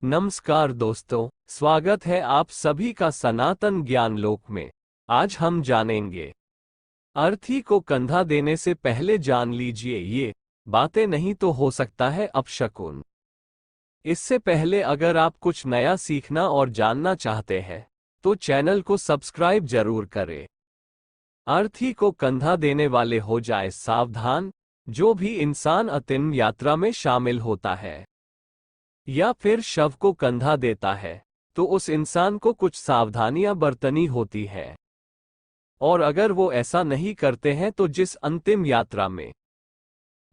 नमस्कार दोस्तों, स्वागत है आप सभी का सनातन ज्ञान लोक में। आज हम जानेंगे, अर्थी को कंधा देने से पहले जान लीजिए ये बातें, नहीं तो हो सकता है अपशकुन। इससे पहले अगर आप कुछ नया सीखना और जानना चाहते हैं तो चैनल को सब्सक्राइब जरूर करें। अर्थी को कंधा देने वाले हो जाए सावधान। जो भी इंसान अंतिम यात्रा में शामिल होता है या फिर शव को कंधा देता है तो उस इंसान को कुछ सावधानियां बरतनी होती है, और अगर वो ऐसा नहीं करते हैं तो जिस अंतिम यात्रा में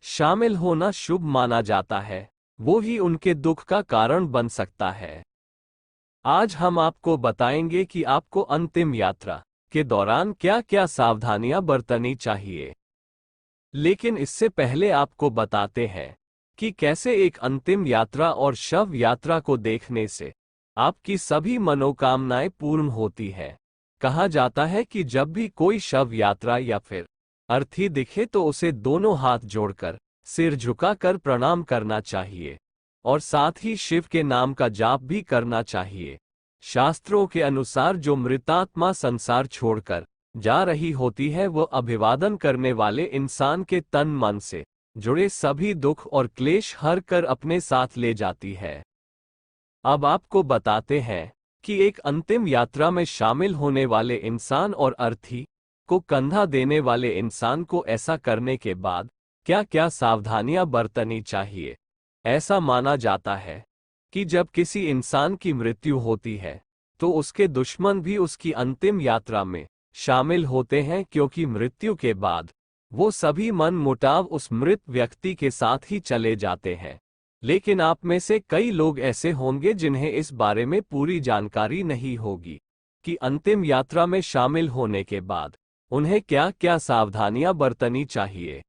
शामिल होना शुभ माना जाता है वो ही उनके दुख का कारण बन सकता है। आज हम आपको बताएंगे कि आपको अंतिम यात्रा के दौरान क्या क्या सावधानियां बरतनी चाहिए। लेकिन इससे पहले आपको बताते हैं कि कैसे एक अंतिम यात्रा और शव यात्रा को देखने से आपकी सभी मनोकामनाएं पूर्ण होती है। कहा जाता है कि जब भी कोई शव यात्रा या फिर अर्थी दिखे तो उसे दोनों हाथ जोड़कर सिर झुकाकर प्रणाम करना चाहिए और साथ ही शिव के नाम का जाप भी करना चाहिए। शास्त्रों के अनुसार जो मृतात्मा संसार छोड़कर जा रही होती है वो अभिवादन करने वाले इंसान के तन मन से जुड़े सभी दुख और क्लेश हर कर अपने साथ ले जाती है। अब आपको बताते हैं कि एक अंतिम यात्रा में शामिल होने वाले इंसान और अर्थी को कंधा देने वाले इंसान को ऐसा करने के बाद क्या क्या सावधानियां बरतनी चाहिए। ऐसा माना जाता है कि जब किसी इंसान की मृत्यु होती है तो उसके दुश्मन भी उसकी अंतिम यात्रा में शामिल होते हैं, क्योंकि मृत्यु के बाद वो सभी मन मुटाव उस मृत व्यक्ति के साथ ही चले जाते हैं। लेकिन आप में से कई लोग ऐसे होंगे जिन्हें इस बारे में पूरी जानकारी नहीं होगी कि अंतिम यात्रा में शामिल होने के बाद उन्हें क्या क्या सावधानियां बरतनी चाहिए।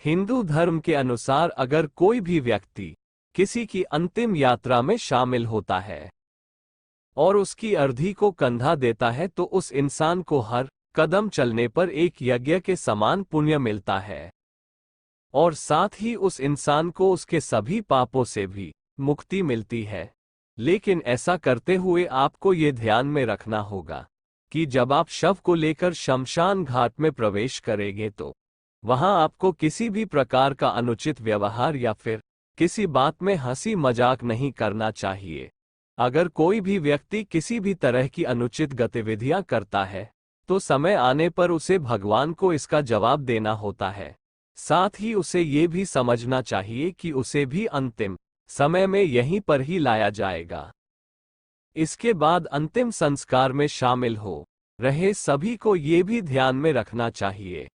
हिंदू धर्म के अनुसार अगर कोई भी व्यक्ति किसी की अंतिम यात्रा में शामिल होता है और उसकी अर्थी को कंधा देता है तो उस इंसान को हर कदम चलने पर एक यज्ञ के समान पुण्य मिलता है, और साथ ही उस इंसान को उसके सभी पापों से भी मुक्ति मिलती है। लेकिन ऐसा करते हुए आपको ये ध्यान में रखना होगा कि जब आप शव को लेकर शमशान घाट में प्रवेश करेंगे तो वहां आपको किसी भी प्रकार का अनुचित व्यवहार या फिर किसी बात में हंसी मजाक नहीं करना चाहिए। अगर कोई भी व्यक्ति किसी भी तरह की अनुचित गतिविधियां करता है तो समय आने पर उसे भगवान को इसका जवाब देना होता है। साथ ही उसे ये भी समझना चाहिए कि उसे भी अंतिम समय में यहीं पर ही लाया जाएगा। इसके बाद अंतिम संस्कार में शामिल हो रहे सभी को ये भी ध्यान में रखना चाहिए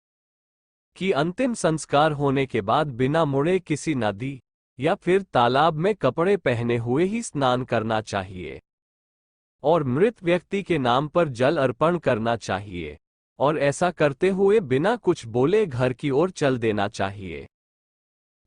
कि अंतिम संस्कार होने के बाद बिना मुड़े किसी नदी या फिर तालाब में कपड़े पहने हुए ही स्नान करना चाहिए और मृत व्यक्ति के नाम पर जल अर्पण करना चाहिए, और ऐसा करते हुए बिना कुछ बोले घर की ओर चल देना चाहिए।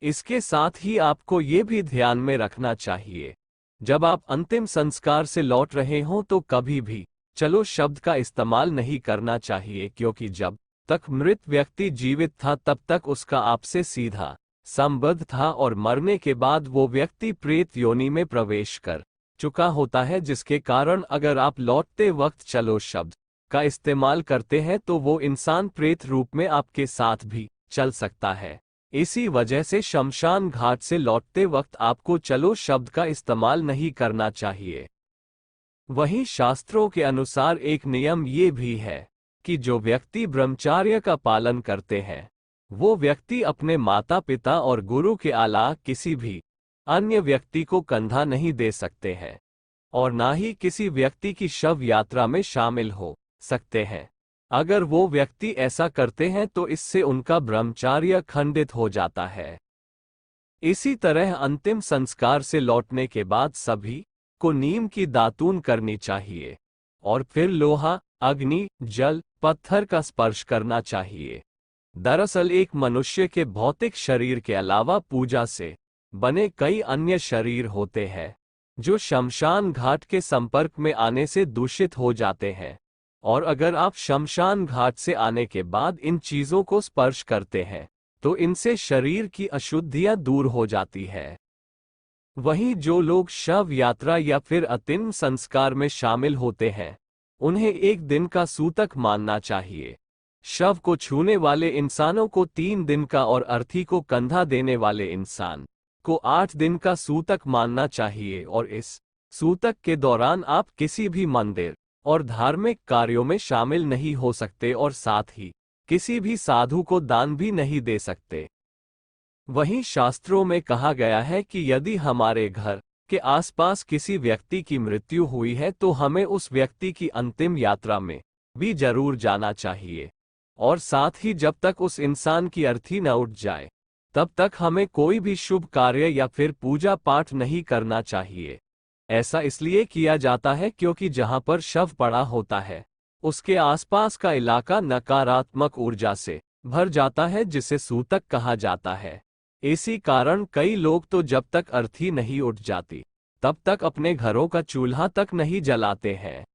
इसके साथ ही आपको ये भी ध्यान में रखना चाहिए, जब आप अंतिम संस्कार से लौट रहे हों तो कभी भी चलो शब्द का इस्तेमाल नहीं करना चाहिए, क्योंकि जब तक मृत व्यक्ति जीवित था तब तक उसका आपसे सीधा संबंध था और मरने के बाद वो व्यक्ति प्रेत योनि में प्रवेश कर चुका होता है, जिसके कारण अगर आप लौटते वक्त चलो शब्द का इस्तेमाल करते हैं तो वो इंसान प्रेत रूप में आपके साथ भी चल सकता है। इसी वजह से शमशान घाट से लौटते वक्त आपको चलो शब्द का इस्तेमाल नहीं करना चाहिए। वहीं शास्त्रों के अनुसार एक नियम ये भी है कि जो व्यक्ति ब्रह्मचर्य का पालन करते हैं वो व्यक्ति अपने माता पिता और गुरु के अलावा किसी भी अन्य व्यक्ति को कंधा नहीं दे सकते हैं और ना ही किसी व्यक्ति की शव यात्रा में शामिल हो सकते हैं। अगर वो व्यक्ति ऐसा करते हैं तो इससे उनका ब्रह्मचर्य खंडित हो जाता है। इसी तरह अंतिम संस्कार से लौटने के बाद सभी को नीम की दातून करनी चाहिए और फिर लोहा, अग्नि, जल, पत्थर का स्पर्श करना चाहिए। दरअसल एक मनुष्य के भौतिक शरीर के अलावा पूजा से बने कई अन्य शरीर होते हैं जो शमशान घाट के संपर्क में आने से दूषित हो जाते हैं, और अगर आप शमशान घाट से आने के बाद इन चीजों को स्पर्श करते हैं तो इनसे शरीर की अशुद्धियां दूर हो जाती है। वहीं जो लोग शव यात्रा या फिर अंतिम संस्कार में शामिल होते हैं, उन्हें एक दिन का सूतक मानना चाहिए। शव को छूने वाले इंसानों को 3 दिन का और अर्थी को कंधा देने वाले इंसान को 8 दिन का सूतक मानना चाहिए, और इस सूतक के दौरान आप किसी भी मंदिर और धार्मिक कार्यों में शामिल नहीं हो सकते और साथ ही किसी भी साधु को दान भी नहीं दे सकते। वहीं शास्त्रों में कहा गया है कि यदि हमारे घर के आसपास किसी व्यक्ति की मृत्यु हुई है तो हमें उस व्यक्ति की अंतिम यात्रा में भी जरूर जाना चाहिए, और साथ ही जब तक उस इंसान की अर्थी न उठ जाए तब तक हमें कोई भी शुभ कार्य या फिर पूजा पाठ नहीं करना चाहिए। ऐसा इसलिए किया जाता है क्योंकि जहां पर शव पड़ा होता है उसके आसपास का इलाका नकारात्मक ऊर्जा से भर जाता है, जिसे सूतक कहा जाता है। इसी कारण कई लोग तो जब तक अर्थी नहीं उठ जाती तब तक अपने घरों का चूल्हा तक नहीं जलाते हैं।